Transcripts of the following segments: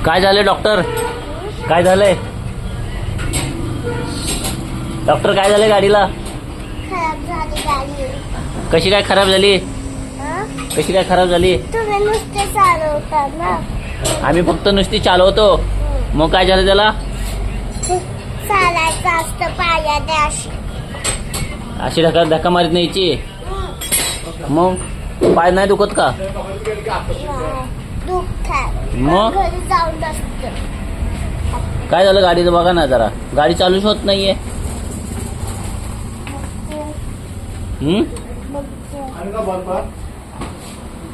काय झाले डॉक्टर? काय झालंय डॉक्टर? काय झालंय गाडीला? खराब झाली गाडी. कशी काय खराब झाली? कशी काय खराब झाली? तुम्ही नुसते चालवता ना. आम्ही फक्त नुसती चालवतो. मग काय झालं त्याला? चालायचं असतं पायाने अशी. अशी धक्का मारीत न्यायची. मग पाय नाही दुखत का? दुखतात. मग? घरी जाऊन असतं. काय झालं गाडीचं बघा ना जरा. गाडी चालूच होत नाहीये.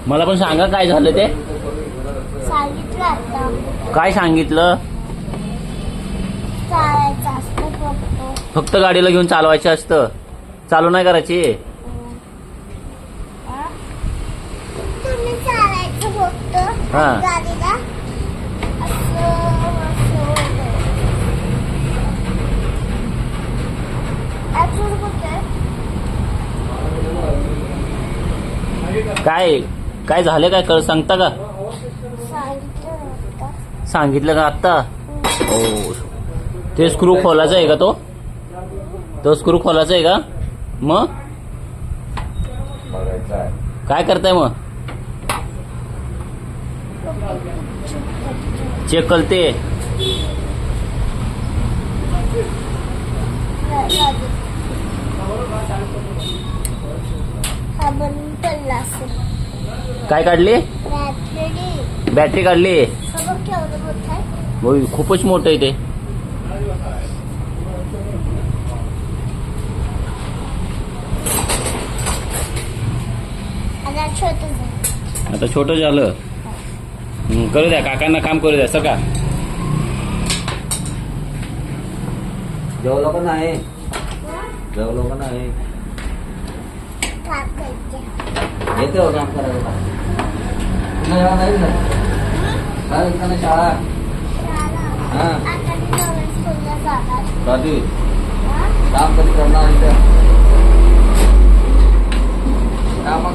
मला पण सांगा काय झालं ते. सांगितलं आता. काय सांगितलं? चालायचं असतं फक्त. फक्त गाडीला घेऊन चालवायचं असतं. चालू नाही करायची. तुम्ही चालायचं फक्त. हा. गाडीला असं अजून कुठे? काय काय झालं काय कळ सांगता का? सांगितलं नव्हतं. सांगितलं का आत्ता? हो. ते स्क्रू खोलायचा आहे का तो? तो स्क्रू खोलायचा आहे का? मग काय करताय मग? चेक करते. हा बनून पडला असेल. काय काढली? बॅटरी. बॅटरी काढली. सगळं केवढं मोठं आहे. होय, खूपच मोठं आहे ते. आता छोटं झालं. आता छोटं झालं. करू द्या, काकांना काम करू द्या. सका जेवलो का नाही? जेवलो का नाही? काम करायचं. येते हो काम करायला. तुला शाळा नाही ना? काय येतं ना शाळा? हा. आता मी नवीन स्कूलला जाणार. कधी? हा? काम कधी करणार इथं?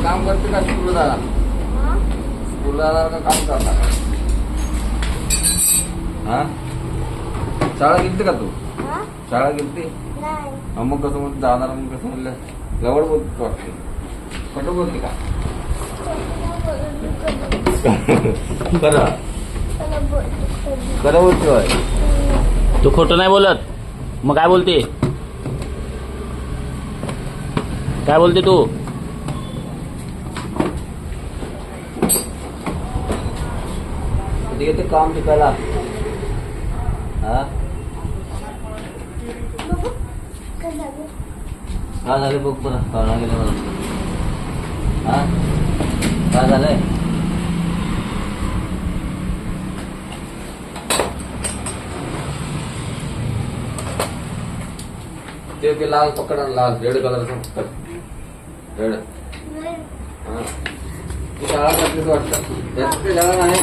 काम करते का स्कूल झाला? हा? स्कूल झाला का काम करणार? हा? शाळा गेलती का तू? हा? शाळा गेलती? नाही. मग कसं म्हणते जाणार मग कसं म्हणलं जवळ बोलतो वाटते कुठं बोलते का खरं चला बोलतो. खरं बोलतोय. तू खोटं नाही बोलत. मग काय बोलते? काय बोलते तू? कधी येते काम शिकायला? हा? बघू. कसं झालं? काय झालं बघ बरं कळला गेलं मला. हा? काय झालंय? ते लाल पकड आणि लाल रेड कलरचा पकड. रेड. नाही. हा. तू शाळा करतेस वाटतं. याचं काही शाळा नाही.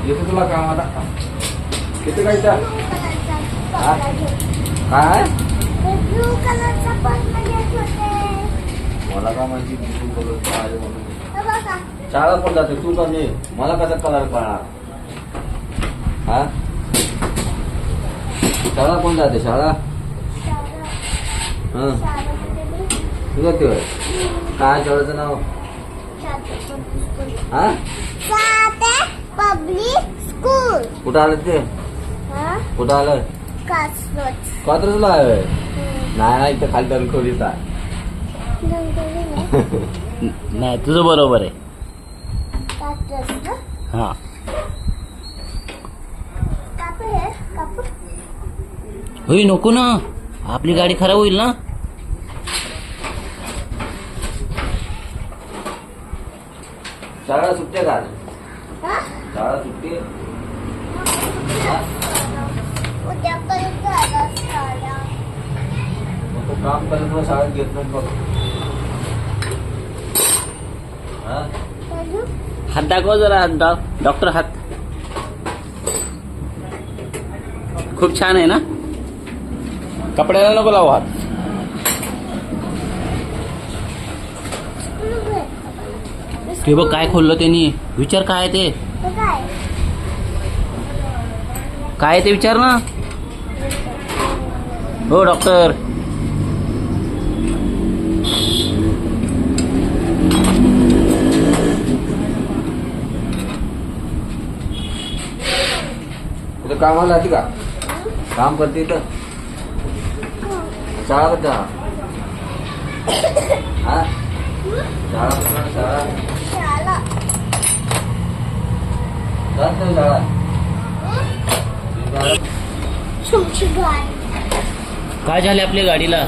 येतो तुला काम आता. किती काय त्या? ब्लू कलरचा पडदा घेतला. काय? ब्लू कलरचा पडदा घेत होते. मला का माहिती तू कलर आहे म्हणून. हे बघा. शाळा पण जाते तू का नाही मला कसा कलर कळणार? हा शाळा कोण जाते शाळा? शाळा. हा शाळेमध्ये मी तुझं ते काय शाळेचं नाव? हा साते पब्लिक स्कूल. कुठं आलं ते? हा? कुठं आलं? कासवत. कात्रजला आहे. नाही नाही इथं खाली दरखोलीत आहे. नाही, तुझं बरोबर आहे. कात्रज ना? हा. कापूर आहे? कापूर? होई नको ना. आपली गाडी खराब होईल ना. शाळा सुट्ट्या का? हा? शाळा सुट्टी आहे? उद्यापर्यंत झालं शाळा. मग तो काम करायला तुला शाळेत घेत नाही बघ. हा अजून? हात दाखवा जरा. डॉक्टर हात खूप छान आहे ना. कपड्याला नको लावू हात. हे बघ काय खोललं त्यांनी. विचार काय आहे ते. ते काय काय आहे ते विचार ना. हो डॉक्टर. तुला कामाला जाते का? काम करते इथं शाळा बद्दल हा शाळा शाळा शाळा जात नाही शाळा तुमची गाडी काय झाले आपल्या गाडीला.